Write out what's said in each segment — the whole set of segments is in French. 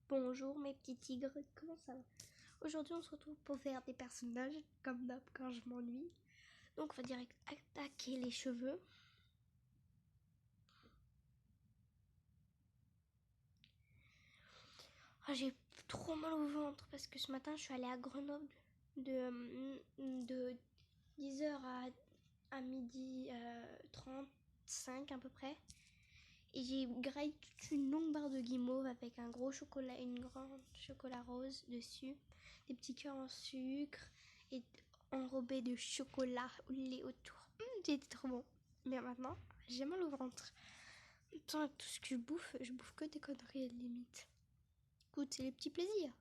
Bonjour mes petits tigres, comment ça va? Aujourd'hui on se retrouve pour faire des personnages comme d'hab quand je m'ennuie. Donc on va direct attaquer les cheveux. J'ai trop mal au ventre parce que ce matin je suis allée à Grenoble de 10h à midi 35 à peu près. Et j'ai graillé toute une longue barre de guimauve avec un gros chocolat, une grande chocolat rose dessus, des petits cœurs en sucre et enrobé de chocolat au lait autour. C'était trop bon. Mais maintenant, j'ai mal au ventre. Tant tout ce que je bouffe que des conneries à la limite. Écoute, c'est les petits plaisirs.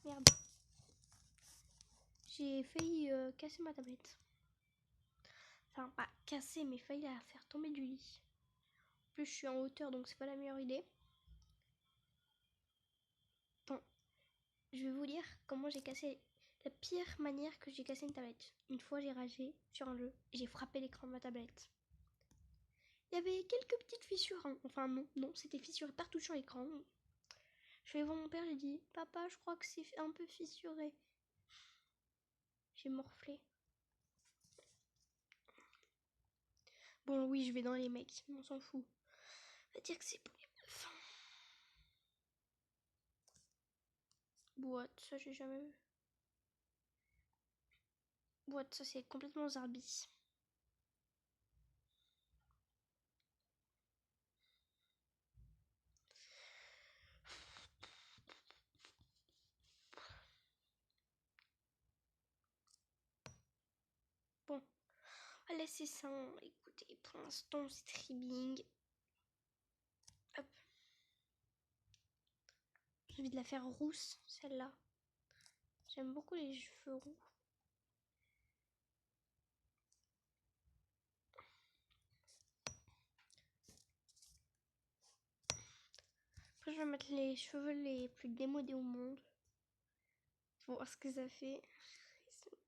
Merde. J'ai failli casser ma tablette. Enfin, pas casser, mais failli la faire tomber du lit. En plus, je suis en hauteur, donc c'est pas la meilleure idée. Bon, je vais vous dire comment j'ai cassé. La pire manière que j'ai cassé une tablette. Une fois, j'ai ragé sur un jeu et j'ai frappé l'écran de ma tablette. Il y avait quelques petites fissures. Enfin, non, c'était fissuré partout sur l'écran. Je vais voir mon père, j'ai dit papa, je crois que c'est un peu fissuré. J'ai morflé. Bon, oui, je vais dans les mecs, on s'en fout. On va dire que c'est pour les meufs. Boîte, ça j'ai jamais vu. Boîte, ça c'est complètement zarbi. Bon, on va laisser ça. Écoutez, pour l'instant, c'est tribbing. Hop. J'ai envie de la faire rousse, celle-là. J'aime beaucoup les cheveux roux. Après, je vais mettre les cheveux les plus démodés au monde. Pour voir ce que ça fait. Oui.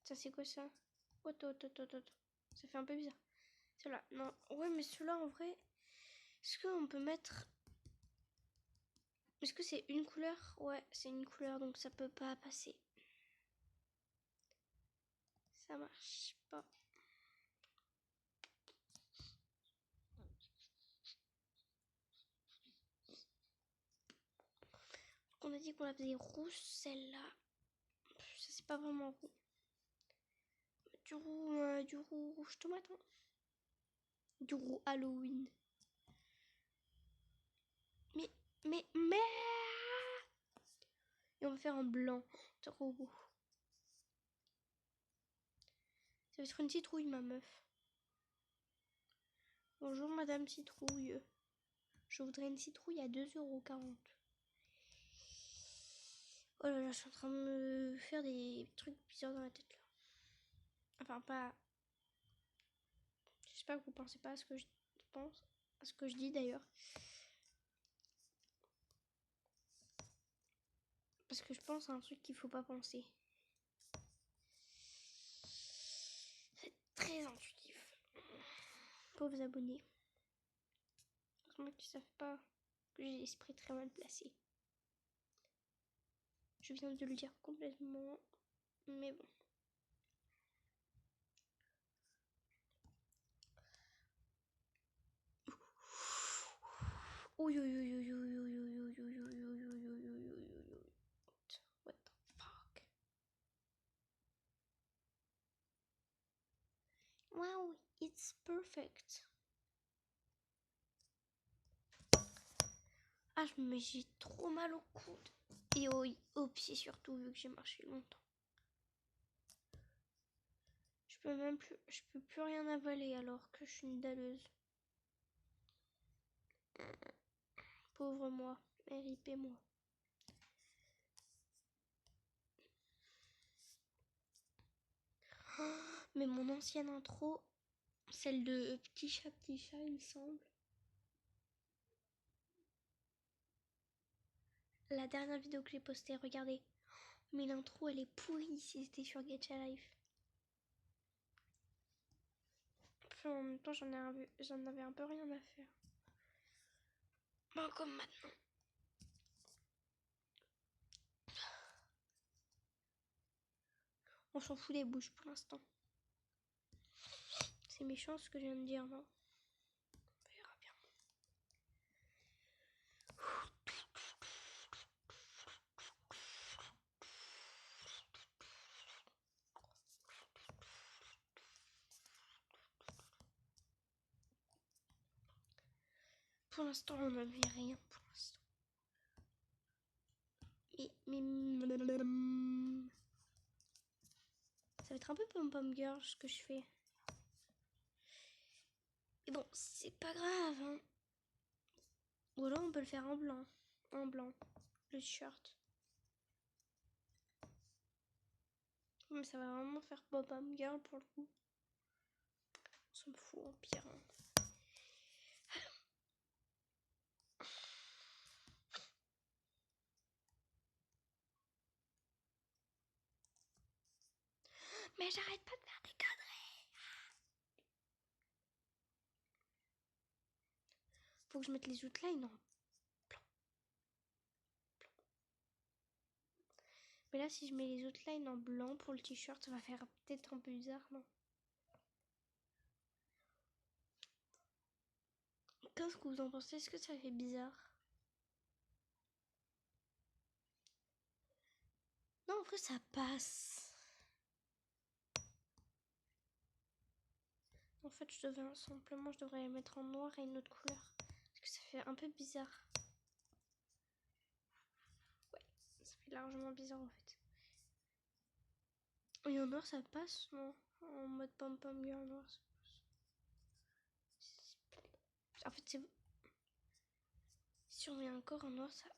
Ça, c'est quoi ça? Attends. Ça fait un peu bizarre. Ceux-là, non. Ouais, mais ceux-là, en vrai, est-ce qu'on peut mettre... Est-ce que c'est une couleur? Ouais, c'est une couleur, donc ça peut pas passer. Ça marche pas. On a dit qu'on la faisait rouge, celle-là. Ça, c'est pas vraiment roux. Du roux rouge tomate. Hein. Du roux Halloween. Mais... Et on va faire un blanc. Trop beau. Ça va être une citrouille, ma meuf. Bonjour, madame citrouille. Je voudrais une citrouille à 2,40 €. Oh là là, je suis en train de me faire des trucs bizarres dans la tête là. Enfin, pas. J'espère que vous pensez pas à ce que je pense, à ce que je dis d'ailleurs. Parce que je pense à un truc qu'il faut pas penser. C'est très intuitif. Pauvres abonnés. Heureusement qu'ils savent pas que j'ai l'esprit très mal placé. Je viens de le dire complètement. Mais bon. What the fuck? Wow, it's perfect. Ah, mais j'ai trop mal au coude. Et au pied surtout, vu que j'ai marché longtemps. Je peux plus rien avaler alors que je suis une dalleuse. Pauvre moi, RIP-moi. Oh, mais mon ancienne intro, celle de Petit chat, il me semble. La dernière vidéo que j'ai postée, regardez. Mais l'intro, elle est pourrie si c'était sur Gacha Life. Enfin, en même temps, j'en avais un peu rien à faire. Bon, comme maintenant. On s'en fout des bouches pour l'instant. C'est méchant ce que je viens de dire, non? On verra bien. Pour l'instant, on n'en fait rien. Pour l'instant. Ça va être un peu pom-pom girl ce que je fais. Et bon, c'est pas grave, hein. Ou alors on peut le faire en blanc. En blanc. Le shirt. Mais ça va vraiment faire pom-pom girl pour le coup. On s'en fout, en pire. Hein. Mais j'arrête pas de faire des conneries. Faut que je mette les outlines en blanc. Mais là, si je mets les outlines en blanc pour le t-shirt, ça va faire peut-être un peu bizarre, non? Qu'est-ce que vous en pensez? Est-ce que ça fait bizarre? Non, en vrai, ça passe. En fait, je devrais les mettre en noir et une autre couleur. Parce que ça fait un peu bizarre. Ouais, ça fait largement bizarre en fait. Et en noir, ça passe, non? En mode pom-pom girl noir, ça passe. En fait, c'est... Si on met un corps en noir, ça...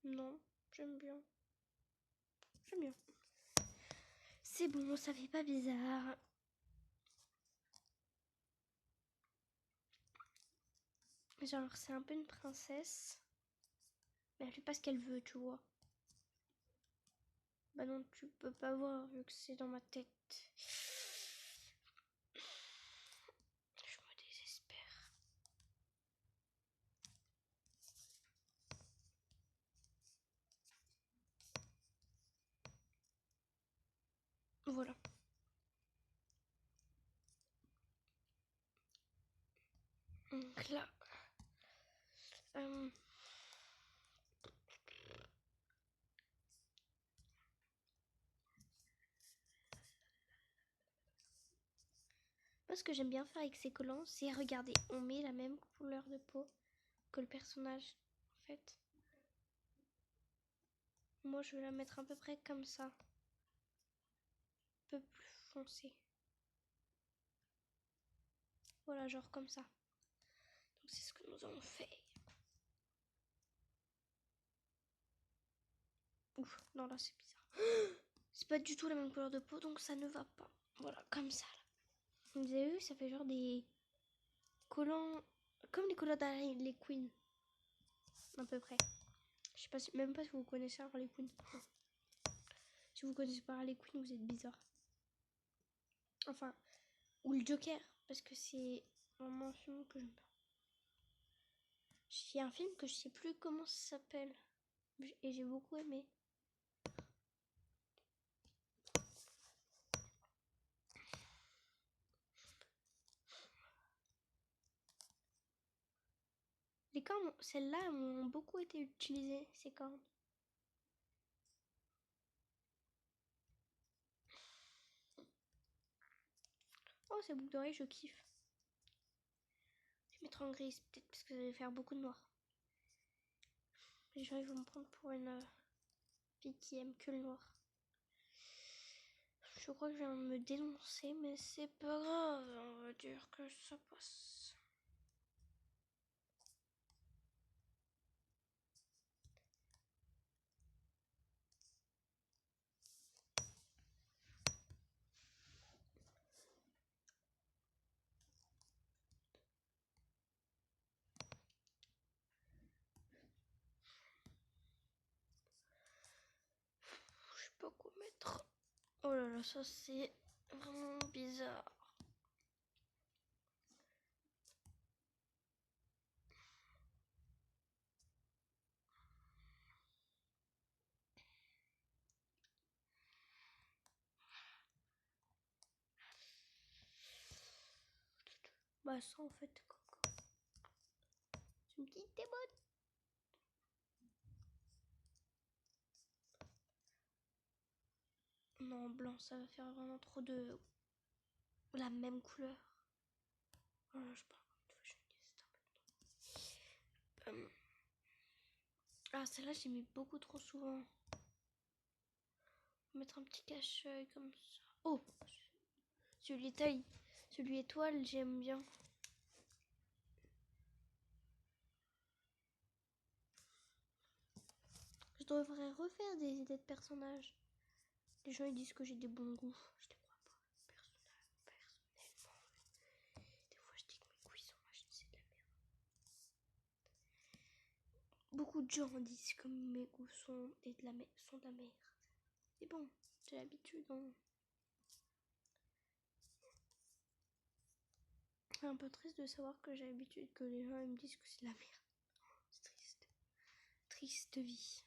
Non, j'aime bien. J'aime bien. C'est bon, ça fait pas bizarre. Genre, c'est un peu une princesse. Mais elle fait pas ce qu'elle veut, tu vois. Bah non, tu peux pas voir vu que c'est dans ma tête. Je me désespère. Voilà. Donc là... Moi, ce que j'aime bien faire avec ces collants, c'est regarder, on met la même couleur de peau que le personnage, en fait. Moi, je vais la mettre à peu près comme ça. Un peu plus foncé. Voilà, genre comme ça. Donc, c'est ce que nous avons fait. Ouf, non, là, c'est bizarre. C'est pas du tout la même couleur de peau, donc ça ne va pas. Voilà, comme ça, là. Vous avez vu, ça fait genre des collants... Comme les collants d'Harley Quinn. À peu près. Je sais pas si... Même pas si vous connaissez Harley Quinn. Si vous connaissez pas Harley Quinn, vous êtes bizarre. Enfin, ou le Joker, parce que c'est vraiment un film que j'aime pas. Il y a un film que je sais plus comment ça s'appelle. Et j'ai beaucoup aimé. Les cornes, celles-là ont beaucoup été utilisées, ces cornes. Oh, ces boucles d'oreilles, je kiffe. Je vais mettre en gris, peut-être parce que ça va faire beaucoup de noir. Les gens, ils vont me prendre pour une fille qui aime que le noir. Je crois que je viens de me dénoncer, mais c'est pas grave. On va dire que ça passe. Je sais pas quoi mettre. Oh là là, ça c'est vraiment bizarre. Bah ça en fait, Coco. Tu me dis t'es bonne. Non, blanc, ça va faire vraiment trop de la même couleur. Voilà, je parle comme une fashionista maintenant. Ah, celle-là, j'ai mis beaucoup trop souvent. Mettre un petit cache-œil comme ça. Oh, celui taille, celui étoile, j'aime bien. Je devrais refaire des idées de personnages. Les gens ils disent que j'ai des bons goûts. Je les crois pas. Personnellement. Des fois je dis que mes goûts ils sont machin, c'est de la merde. Beaucoup de gens disent que mes goûts sont de la merde. Mais bon, j'ai l'habitude. Hein. C'est un peu triste de savoir que j'ai l'habitude que les gens ils me disent que c'est de la merde. C'est triste. Triste vie.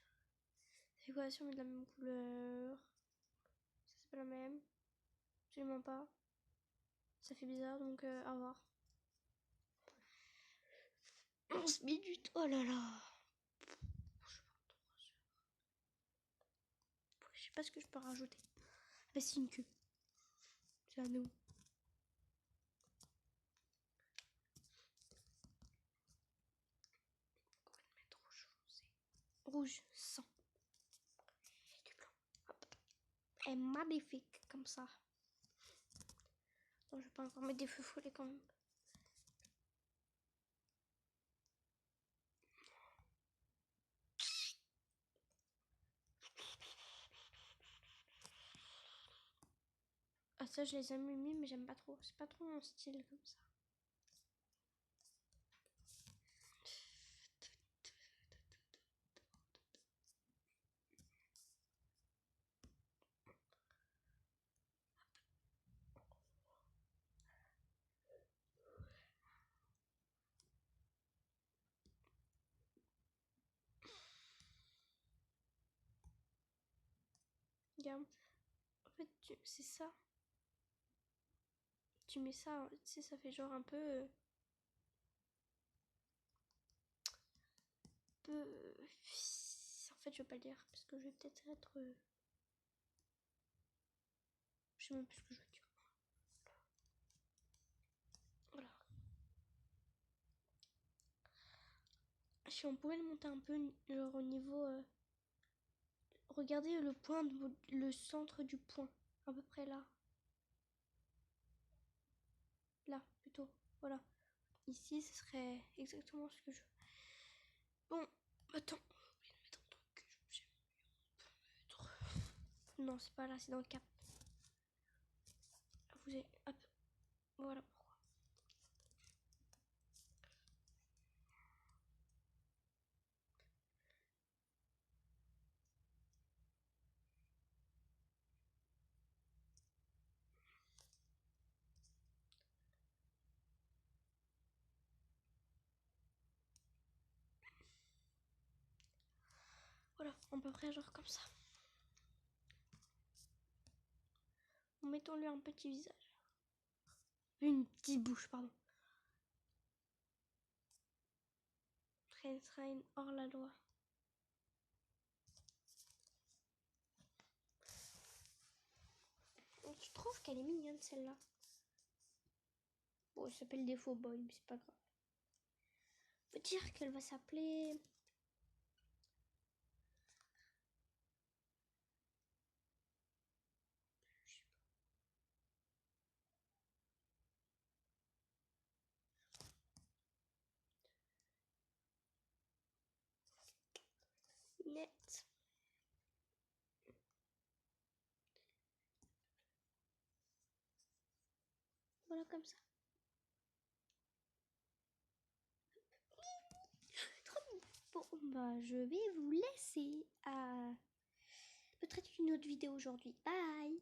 C'est quoi si on met de la même couleur? Ça c'est pas la même. Absolument pas. Ça fait bizarre donc au revoir. 11 minutes, oh là là. Je sais pas ce que je peux rajouter. Bah c'est une queue. C'est à nous. On va le mettre rouge foncé. Rouge sang. Et du blanc. Hop. Et magnifique comme ça. Non, je vais pas encore mettre des feux follets quand même. Ah ça je les ai mis mais j'aime pas trop. C'est pas trop mon style comme ça. Regarde. En fait c'est ça. Tu mets ça, tu sais ça fait genre un peu... En fait je vais pas le dire parce que je vais peut-être être... Je sais même plus ce que je veux dire. Voilà. Si on pouvait le monter un peu genre au niveau... Regardez le point, le centre du point. À peu près là. Là, plutôt. Voilà. Ici, ce serait exactement ce que je veux. Bon, attends. Je vais mettre un truc que j'aime mettre. Non, c'est pas là, c'est dans le cap. Vous avez... Hop. Voilà pourquoi. Voilà, à peu près genre comme ça. Mettons-lui un petit visage. Une petite bouche, pardon. Elle sera une hors la loi. Je trouve qu'elle est mignonne celle-là. Bon, elle s'appelle des faux boys, mais c'est pas grave. Faut dire qu'elle va s'appeler... Net. Voilà comme ça. Trop mignon. Bon, bah je vais vous laisser à peut-être une autre vidéo aujourd'hui. Bye.